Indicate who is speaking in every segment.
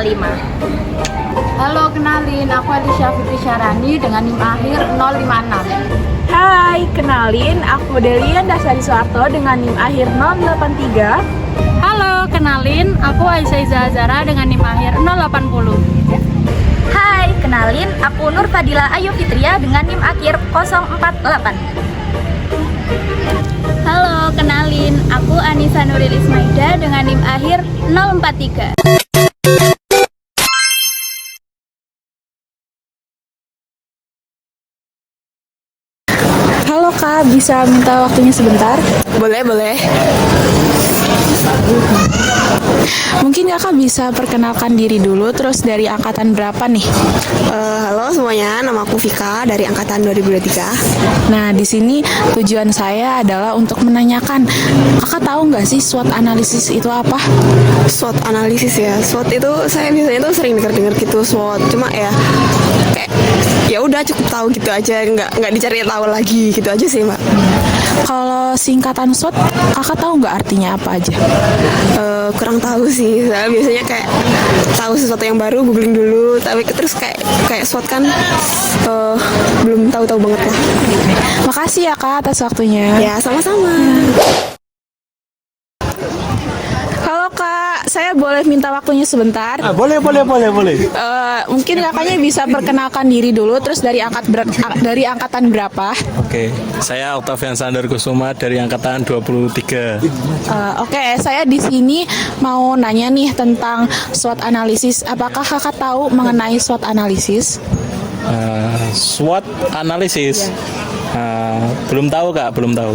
Speaker 1: 055.
Speaker 2: Halo, kenalin, aku Alicia Fitri Syarani dengan NIM akhir 056.
Speaker 3: Hai, kenalin, aku Delian Dasari Soeharto dengan NIM akhir 083.
Speaker 2: Halo, kenalin, aku Aisyah Iza Azara dengan NIM akhir 080.
Speaker 1: Hai, kenalin, aku Nur Fadila Ayu Fitria dengan NIM akhir 048.
Speaker 2: Halo, kenalin, aku Anissa Nurilis Maida dengan NIM akhir 043.
Speaker 3: Halo Kak, bisa minta waktunya sebentar?
Speaker 4: Boleh, boleh.
Speaker 3: Mungkin Kakak bisa perkenalkan diri dulu, terus dari angkatan berapa nih?
Speaker 4: Halo semuanya, nama aku Vika dari angkatan 2023.
Speaker 3: Nah, di sini tujuan saya adalah untuk menanyakan, Kakak tahu nggak sih SWOT analisis itu apa?
Speaker 4: SWOT analisis ya. SWOT itu saya biasanya tuh sering dengar gitu SWOT. Cuma ya kayak ya udah cukup tahu gitu aja, nggak dicari tahu lagi gitu aja sih, Mbak.
Speaker 3: Kalau singkatan SWOT, Kakak tahu nggak artinya apa aja?
Speaker 4: Kurang tahu sih. Saya biasanya kayak tahu sesuatu yang baru, googling dulu. Tapi terus kayak SWOT kan belum tahu-tahu banget lah.
Speaker 3: Makasih ya Kak atas waktunya.
Speaker 4: Ya, sama-sama.
Speaker 3: Halo Kak, saya boleh minta waktunya sebentar?
Speaker 5: Boleh.
Speaker 3: Mungkin kakaknya bisa perkenalkan diri dulu, terus dari angkatan berapa?
Speaker 5: Oke, saya Octavian Sandar Kusuma dari angkatan 23.
Speaker 3: Oke, saya di sini mau nanya nih tentang SWOT analisis. Apakah kakak tahu mengenai SWOT analisis?
Speaker 5: SWOT analisis. Belum tahu Kak, belum tahu.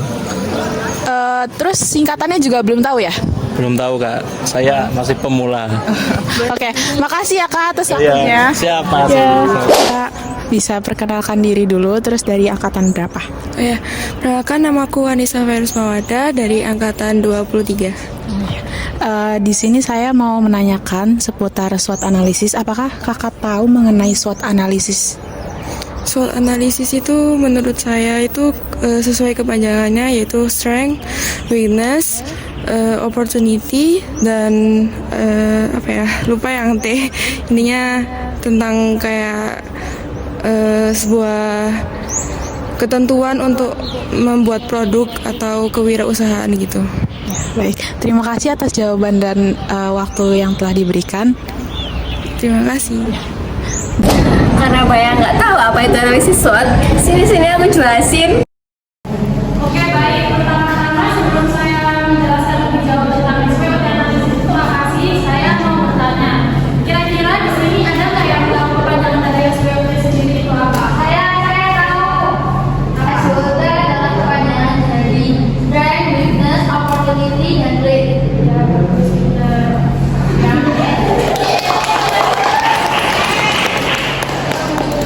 Speaker 3: Terus singkatannya juga belum tahu ya?
Speaker 5: Belum tahu Kak, saya masih pemula.
Speaker 3: Oke, makasih ya Kak atas waktunya.
Speaker 5: Siap, Mas.
Speaker 3: Kak, bisa perkenalkan diri dulu, terus dari angkatan berapa?
Speaker 6: Ya, perkenalkan namaku Anissa Virus Mawada dari angkatan 23.
Speaker 3: Di sini saya mau menanyakan seputar SWOT analisis. Apakah kakak tahu mengenai SWOT analisis?
Speaker 6: SWOT analisis itu menurut saya itu sesuai kepanjangannya, yaitu strength, weakness, opportunity, dan lupa yang T. Intinya tentang kayak sebuah ketentuan untuk membuat produk atau kewirausahaan gitu.
Speaker 3: Baik, terima kasih atas jawaban dan waktu yang telah diberikan.
Speaker 6: Terima kasih.
Speaker 1: Karena Bayang nggak tahu apa itu analisis SWOT, sini aku jelasin.
Speaker 2: Oke, baik. Pertama-tama sebelum saya menjelaskan lebih jauh tentang SWOT analisis itu apa sih, saya mau bertanya. Kira-kira di sini ada nggak yang tahu kepanjangan dari SWOT sendiri itu apa? Saya tahu. SWOT adalah kepanjangan dari Strength, Weakness, Opportunity, dan Rate. Ya, bagus.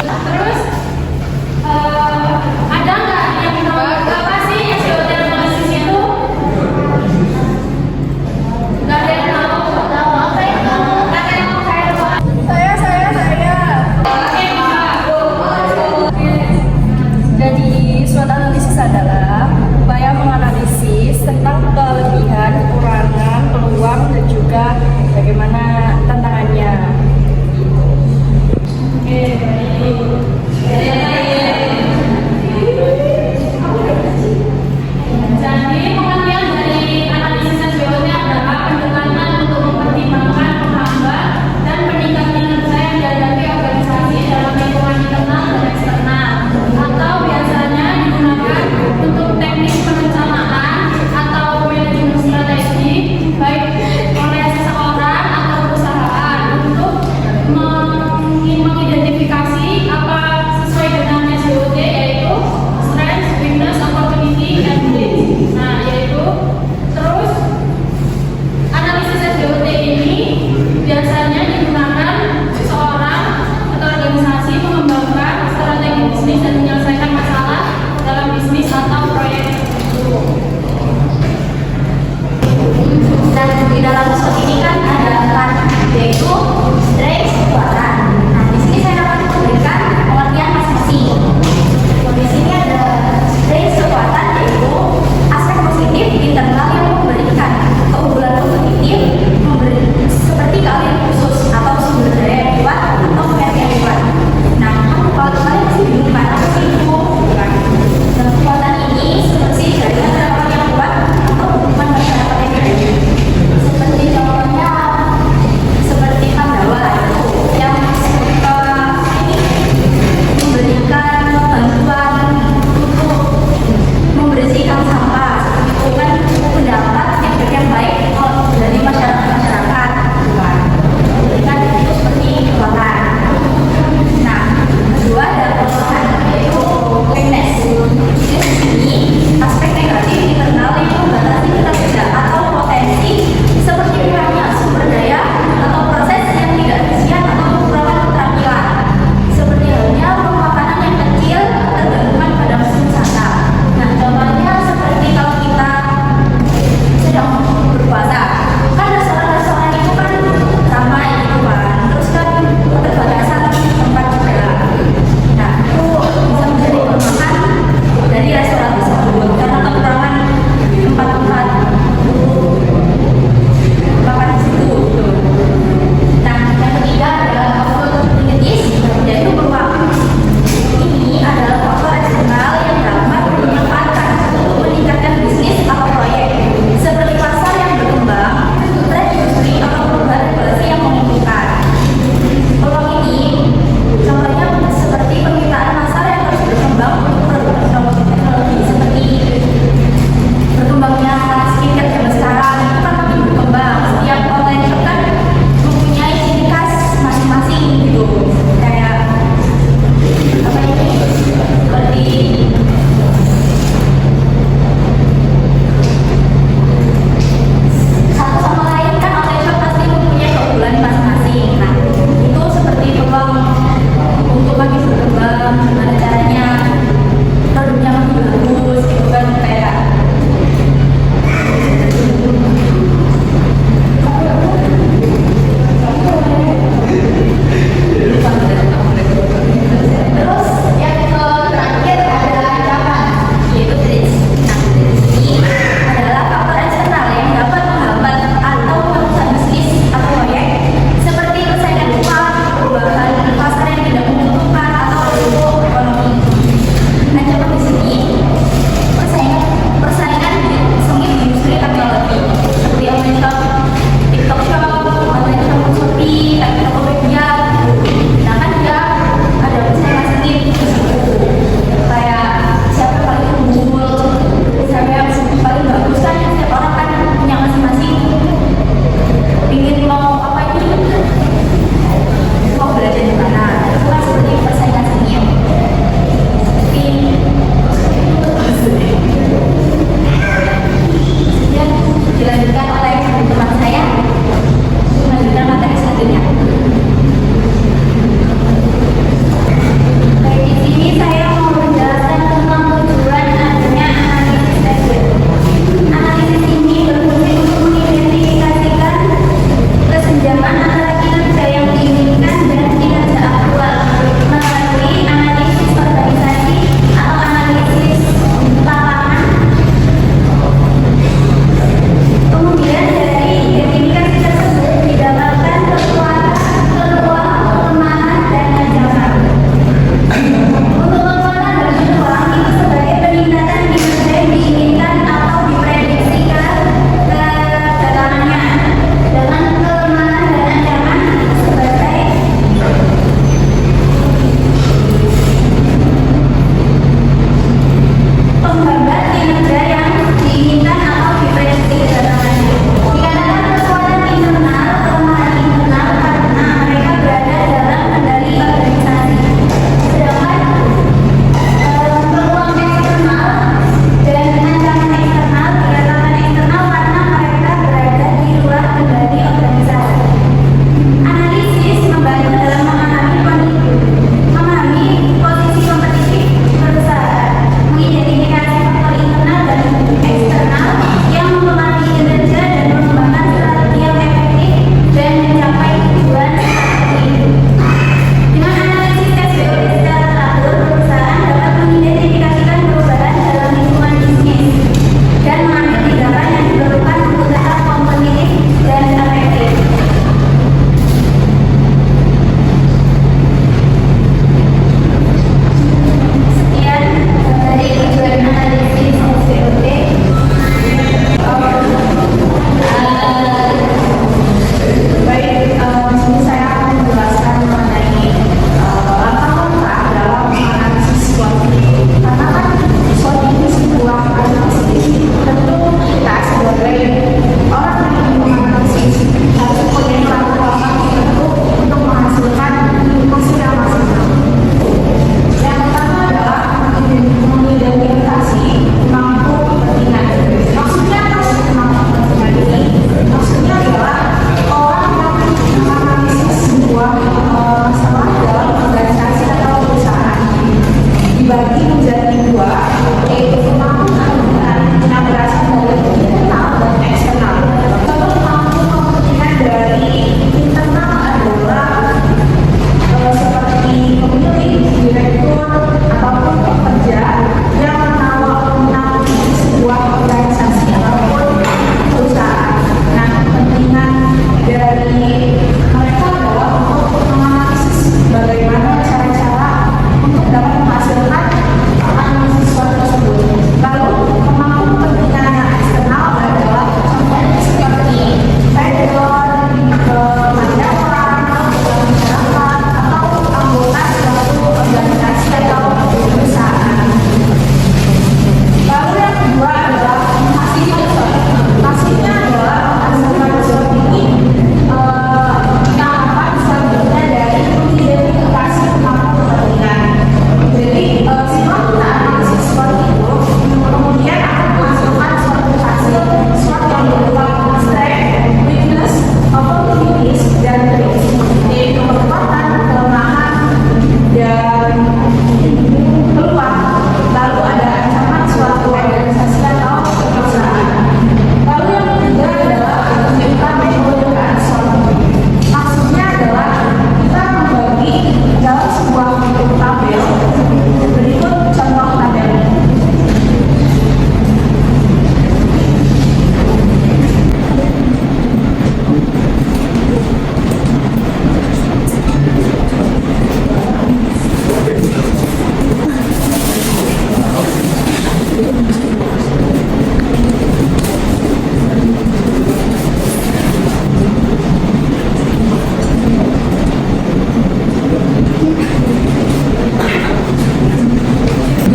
Speaker 2: Terus ada nggak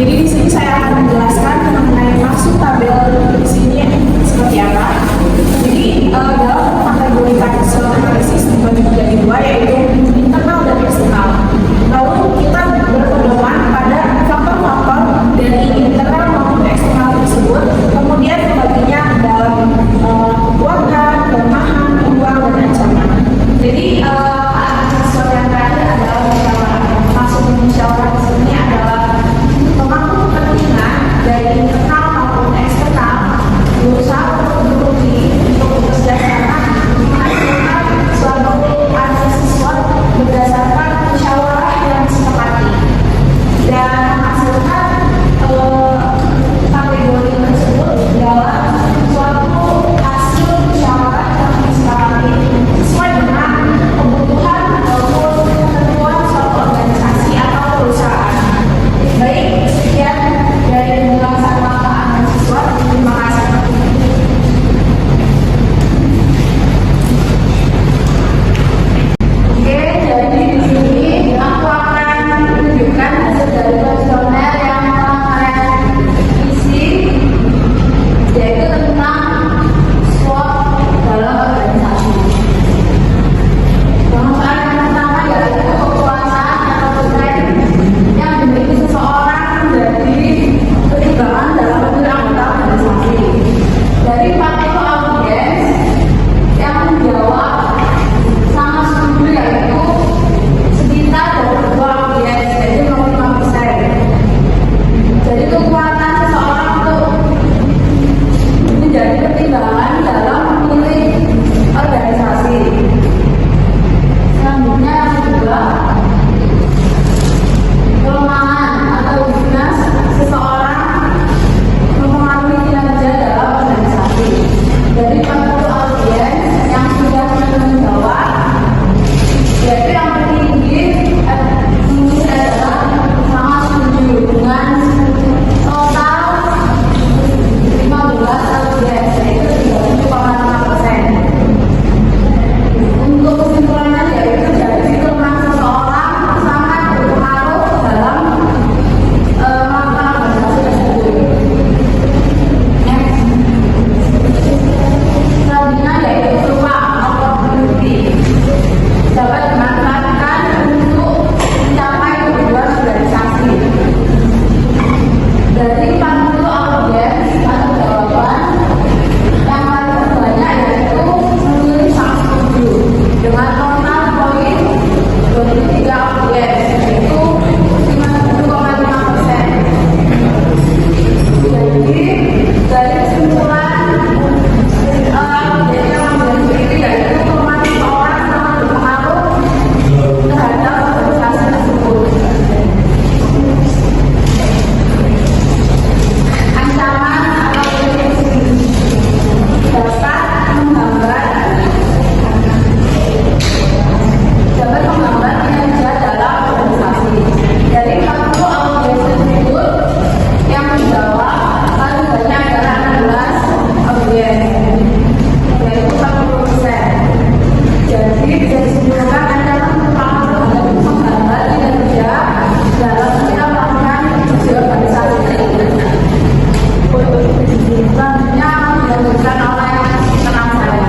Speaker 3: Jadi di sini saya akan menjelaskan mengenai maksud tabel di sini seperti apa. Jadi dalam mengkategorikan SWOT analisis dibagi menjadi dua, yaitu internal dan eksternal. Lalu kita berpedoman pada faktor-faktor dari internal maupun eksternal tersebut, kemudian membaginya dalam kekuatan, kelemahan, peluang, dan ancaman. Jadi SWOT yang terakhir adalah musyawarah. Maksud musyawarah di sini adalah pemangku kepentingan dari internal maupun eksternal berusaha untuk beruji untuk bekerja sama menghasilkan suatu analisis SWOT berdasarkan musyawarah yang disepakati dan menghasilkan kategori tersebut dalam suatu hasil musyawarah yang disepakati sesuai dengan kebutuhan ataupun ketentuan suatu organisasi atau perusahaan. Baik, sekian dari penjelasan Bapak analisis SWOT. Terima kasih. Oke, jadi di sini aku akan menunjukkan hasil dari kuesioner yang telah saya isi, yaitu tentang SWOT dalam organisasi. Permasalahan yang pertama yaitu kekuasaan atau tren yang dimiliki seseorang menjadi pertimbangan dalam memilih anggota organisasi. Dari faktor audiens yang menjawab sangat setuju yaitu sekitar 22 audiens, yaitu 25%. Jadi kekuatan seseorang untuk menjadi pertimbangan dalam memilih organisasi. Selanjutnya yang kedua, kelemahan atau weakness seseorang mempengaruhi kinerja dalam organisasi. Dari 40 audiens yang sudah menjawab, yaitu yang tertinggi ini adalah sangat setuju dengan total 15 audiens, yaitu 37,5%. Untuk kesimpulannya yaitu jadi kelemahan seseorang sangat berpengaruh dalam melakukan organisasi tersebut. Next. Selanjutnya yaitu peluang opportunity dapat dimanfaatkan untuk mencapai tujuan organisasi. Dari 40 audiens atau jawaban yang paling terbanyak yaitu memilih sangat setuju dengan total poin 23 audiens, yaitu 57,5%. Jadi dari kesimpulan audiens yang sendiri yaitu kelemahan seseorang sangat berpengaruh terhadap organisasi tersebut. Ancaman atau risiko dapat menghambat kinerja dalam organisasi. Dari 40 audiens tersebut yang menjawab paling banyak adalah 16 audiens, yaitu 40%. Jadi bisa disimpulkan ancaman merupakan menghambat kinerja dalam kita melakukan fungsi organisasi tersebut. Selanjutnya dilanjutkan oleh teman saya.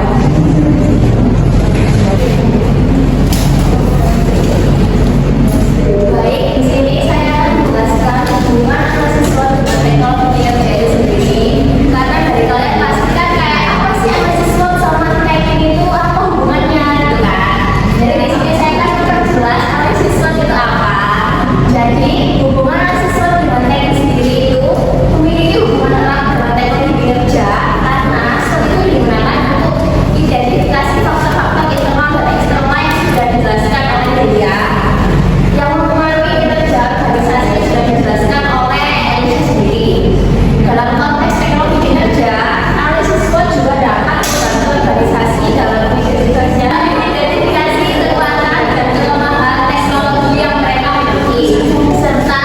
Speaker 1: Baik, di sini saya akan menjelaskan hubungan analisis SWOT dengan teknologi kinerja itu sendiri. Karena dari kalian pasti kan kayak apa sih analisis SWOT sama teknik itu apa hubungannya gitu kan? Jadi di sini saya akan memperjelas analisis SWOT itu apa. Jadi hubungan analisis SWOT dengan teknik sendiri itu memiliki hubungan erat dengan teknologi kinerja karena SWOT itu digunakan untuk identifikasi faktor-faktor internal dan eksternal yang sudah dijelaskan oleh dia, yang mempengaruhi kinerja organisasi yang sudah dijelaskan oleh Elisha sendiri. Dalam konteks teknologi kinerja, analisis SWOT juga dapat membantu organisasi dalam mengidentifikasi kekuatan dan kelemahan teknologi yang mereka miliki, serta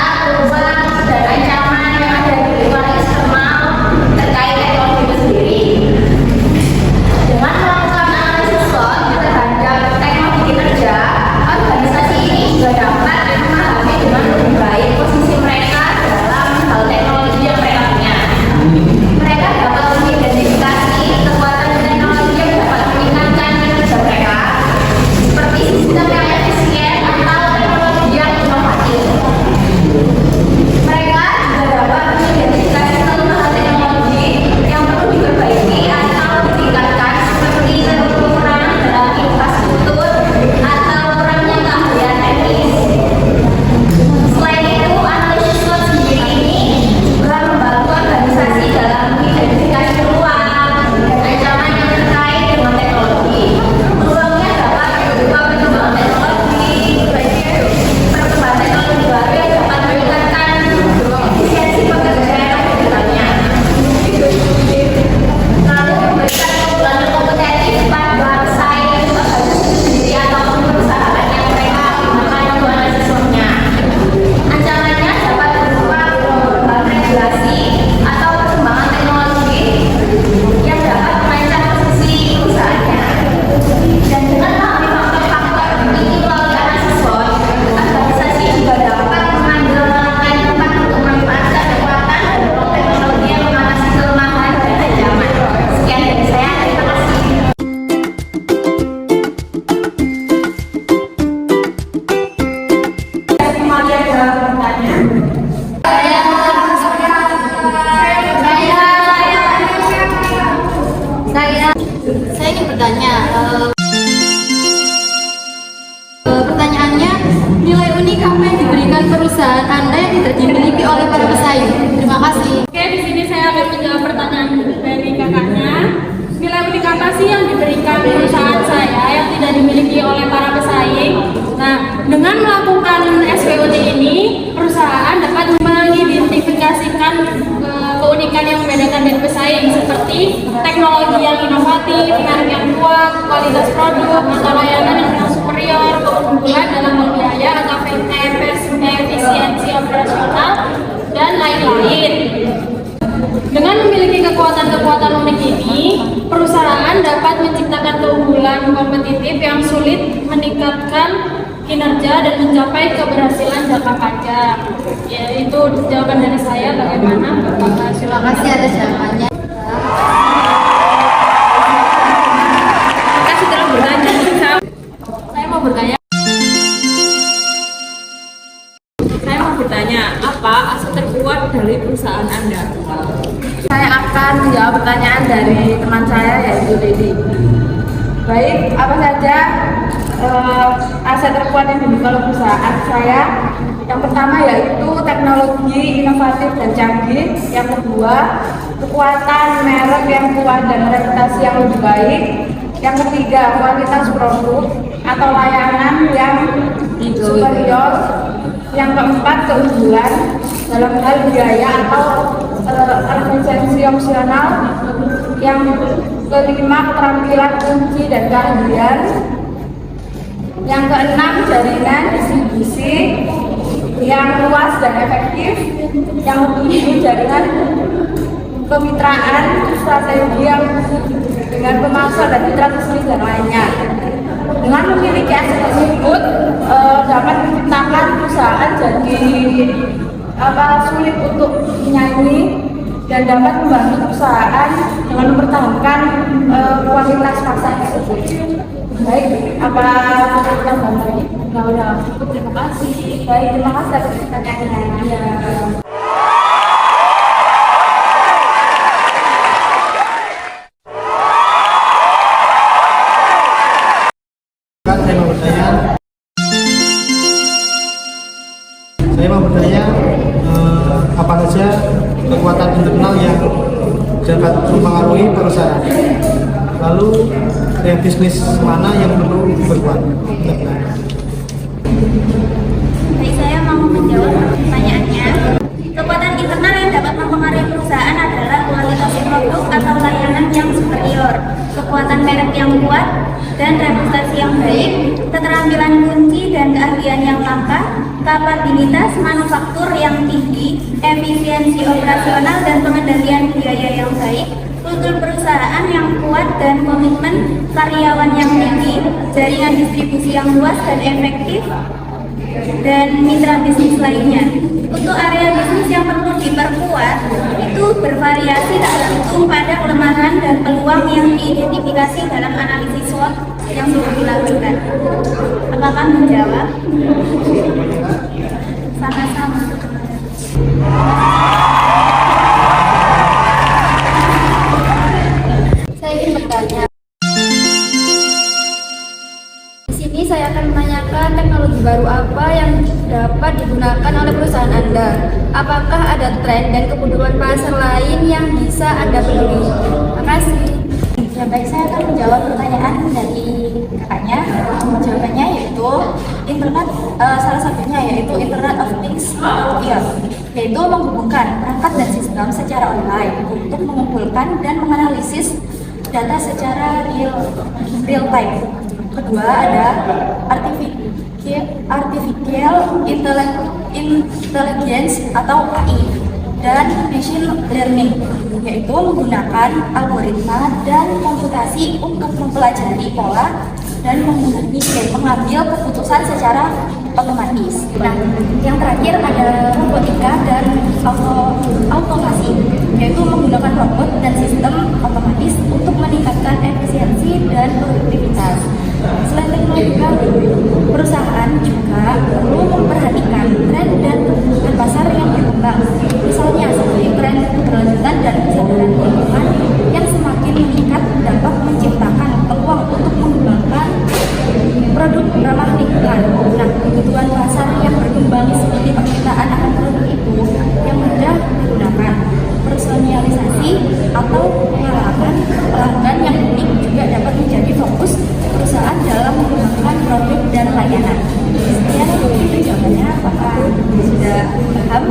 Speaker 2: teknologi yang inovatif, merek yang kuat, kualitas produk, atau layanan yang superior, keunggulan dalam biaya atau efisiensi operasional, dan lain-lain. Dengan memiliki kekuatan-kekuatan unik ini, perusahaan dapat menciptakan keunggulan kompetitif yang sulit, meningkatkan kinerja dan mencapai keberhasilan jangka panjang. Ya, itu jawaban dari saya. Bagaimana?
Speaker 1: Terima kasih atas jawabannya.
Speaker 2: Terima kasih telah bertanya. Saya mau bertanya. Apa aset terkuat dari perusahaan Anda?
Speaker 3: Saya akan menjawab pertanyaan dari teman saya yaitu Dedi. Baik, apa saja aset terkuat yang dimiliki oleh perusahaan saya? Yang pertama yaitu teknologi inovatif dan canggih. Yang kedua, kekuatan merek yang kuat dan reputasi yang lebih baik. Yang ketiga, kualitas produk atau layanan yang superior. Yang keempat, keunggulan dalam hal biaya atau efisiensi opsional. Yang kelima, keterampilan kunci dan keahlian. Yang keenam, jaringan distribusi yang luas dan efektif. Yang ketujuh, jaringan kemitraan strategi yang dengan pemasok dan mitra bisnis dan lainnya. Dengan memiliki aset tersebut dapat menciptakan perusahaan jadi sulit untuk menyaingi dan dapat membantu perusahaan dengan mempertahankan kualitas pasar tersebut. Baik, apa kita mau? Udah. Terima kasih. Baik, terima kasih atas pertanyaannya.
Speaker 7: Saya mau bertanya apa saja kekuatan internal yang dapat mempengaruhi perusahaan, lalu bisnis mana yang perlu diperkuat.
Speaker 1: Baik, saya mau menjawab pertanyaannya. Kekuatan internal yang dapat mempengaruhi perusahaan adalah kualitas produk atau layanan yang superior, kekuatan merek yang kuat dan reputasi yang baik, keterampilan kunci dan keahlian yang langka, kapabilitas manufaktur yang tinggi, efisiensi operasional dan pengendalian biaya yang baik, kultur perusahaan yang kuat dan komitmen karyawan yang tinggi, jaringan distribusi yang luas dan efektif, dan mitra bisnis lainnya. Untuk area bisnis yang perlu diperkuat itu bervariasi tergantung pada kelemahan dan peluang yang diidentifikasi dalam analisis SWOT yang sudah dilakukan. Apakah menjawab? Sama-sama. Saya ingin bertanya. Di sini saya akan menanyakan teknologi baru apa yang dapat digunakan oleh perusahaan Anda. Apakah ada tren dan kebutuhan pasar lain yang bisa Anda penuhi? Terima kasih. Ya baik, saya akan menjawab pertanyaan dari kakaknya. Jawabannya yaitu internet, salah satunya yaitu Internet of Things IoT, yaitu menghubungkan perangkat dan sistem secara online untuk mengumpulkan dan menganalisis data secara real time. Kedua ada artificial intelligence atau AI dan machine learning, yaitu menggunakan algoritma dan komputasi untuk mempelajari pola dan mengambil keputusan secara otomatis. Nah, yang terakhir ada robotika dan automasi, yaitu menggunakan robot dan sistem otomatis untuk meningkatkan efisiensi dan produktivitas. Selain teknologi baru, perusahaan juga perlu memperhatikan tren dan kebutuhan pasar yang berkembang. Misalnya seperti tren keberlanjutan dan kesadaran lingkungan yang semakin meningkat dapat menciptakan peluang untuk mengembangkan produk ramah lingkungan. Nah, kebutuhan pasar yang berkembang seperti permintaan akan produk itu yang mudah digunakan, personalisasi atau pengalaman pelanggan yang unik juga dapat menjadi fokus perusahaan dalam mengembangkan produk dan layanan. Sekian itu jawabannya. Apakah sudah paham?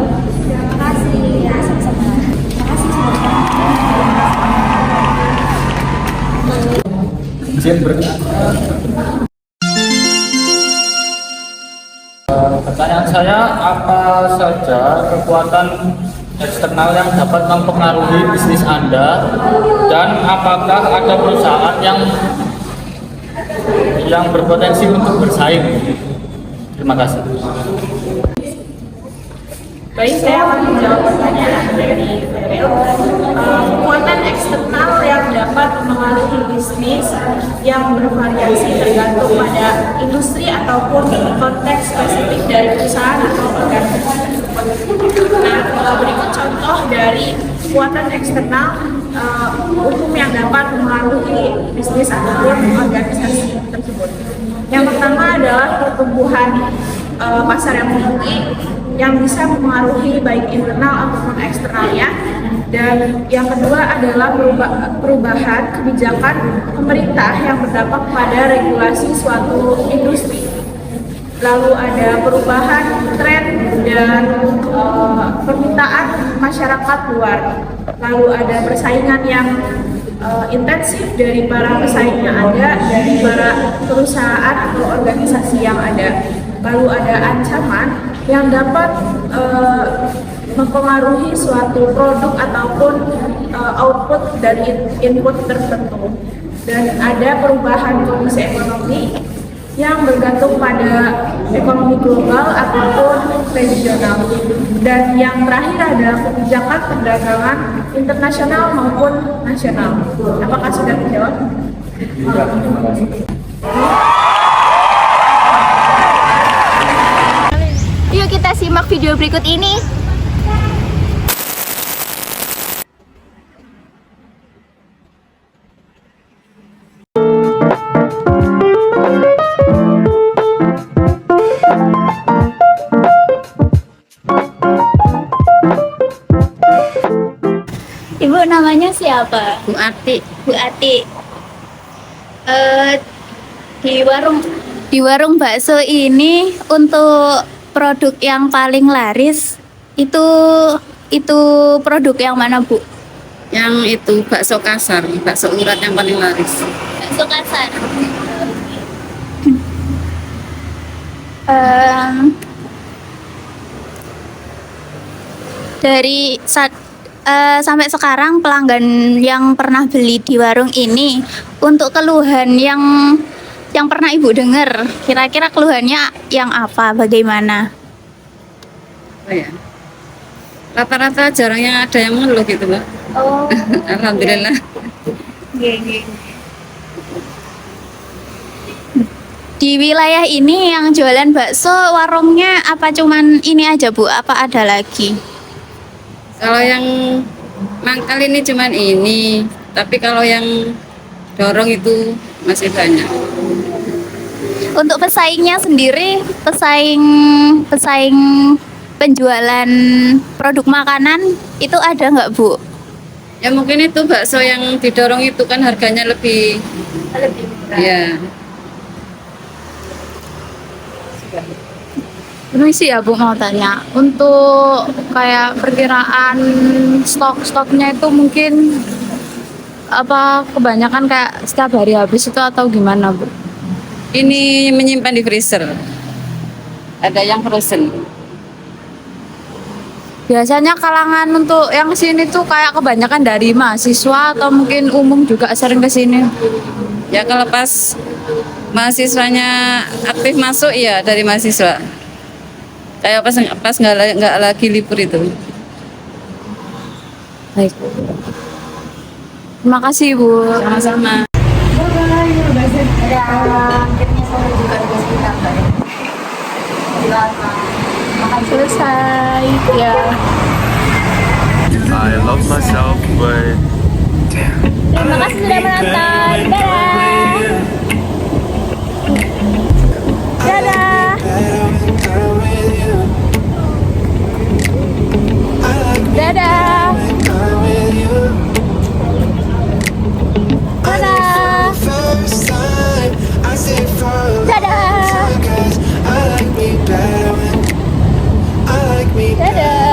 Speaker 1: Terima kasih. Ya, sama-sama. Terima kasih.
Speaker 8: izin Pertanyaan saya, apa saja kekuatan eksternal yang dapat mempengaruhi bisnis Anda, dan apakah ada perusahaan yang berpotensi untuk bersaing? Terima kasih.
Speaker 3: Baik, saya akan menjawab pertanyaan dari Ferel. Kekuatan eksternal yang dapat mempengaruhi bisnis yang bervariasi tergantung pada industri ataupun konteks spesifik dari perusahaan atau organisasi. Nah, berikut contoh dari kekuatan eksternal umum yang dapat mempengaruhi bisnis ataupun organisasi tersebut. Yang pertama adalah pertumbuhan pasar yang tinggi yang bisa mempengaruhi baik internal ataupun eksternalnya, dan yang kedua adalah perubahan kebijakan pemerintah yang berdampak pada regulasi suatu industri. Lalu ada perubahan tren dan permintaan masyarakat luar. Lalu ada persaingan yang intensif dari para pesaing yang ada, dari para perusahaan atau organisasi yang ada. Lalu ada ancaman yang dapat mempengaruhi suatu produk ataupun output dari input tertentu. Dan ada perubahan kondisi ekonomi yang bergantung pada ekonomi global ataupun regional. Dan yang terakhir adalah kebijakan perdagangan internasional maupun nasional. Apakah sudah dijawab?
Speaker 1: Yuk kita simak video berikut ini. Ibu namanya siapa?
Speaker 9: Bu Ati.
Speaker 1: Bu Ati. Di warung bakso ini untuk produk yang paling laris itu produk yang mana, Bu?
Speaker 9: Yang itu bakso kasar, bakso urat yang paling laris.
Speaker 1: Bakso kasar. Sampai sekarang pelanggan yang pernah beli di warung ini, untuk keluhan yang pernah Ibu dengar, kira-kira keluhannya yang apa, bagaimana?
Speaker 9: Oh ya, rata-rata jarang yang ada yang mengeluh gitu, Mbak.
Speaker 1: Oh.
Speaker 9: Alhamdulillah.
Speaker 1: Di wilayah ini yang jualan bakso warungnya apa cuman ini aja, Bu? Apa ada lagi?
Speaker 9: Kalau yang mangkal ini cuman ini, tapi kalau yang dorong itu masih banyak.
Speaker 1: Untuk pesaingnya sendiri, pesaing penjualan produk makanan itu ada nggak, Bu?
Speaker 9: Ya mungkin itu bakso yang didorong itu kan harganya lebih
Speaker 1: murah.
Speaker 9: Ya.
Speaker 2: Permisi ya Bu, mau tanya, untuk kayak perkiraan stoknya itu mungkin apa kebanyakan kayak setiap hari habis itu atau gimana, Bu?
Speaker 9: Ini menyimpan di freezer. Ada yang frozen.
Speaker 2: Biasanya kalangan untuk yang sini tuh kayak kebanyakan dari mahasiswa atau mungkin umum juga sering ke sini?
Speaker 9: Ya kalau pas mahasiswanya aktif masuk ya dari mahasiswa. Kayak pas nggak lagi libur itu.
Speaker 2: Baik. Terima kasih, Bu.
Speaker 9: Sama-sama.
Speaker 2: Selesai. Ya.
Speaker 5: I love myself, but
Speaker 1: Terima kasih sudah menonton. Dadah. Dadah. Dadah. Dadah. Dadah.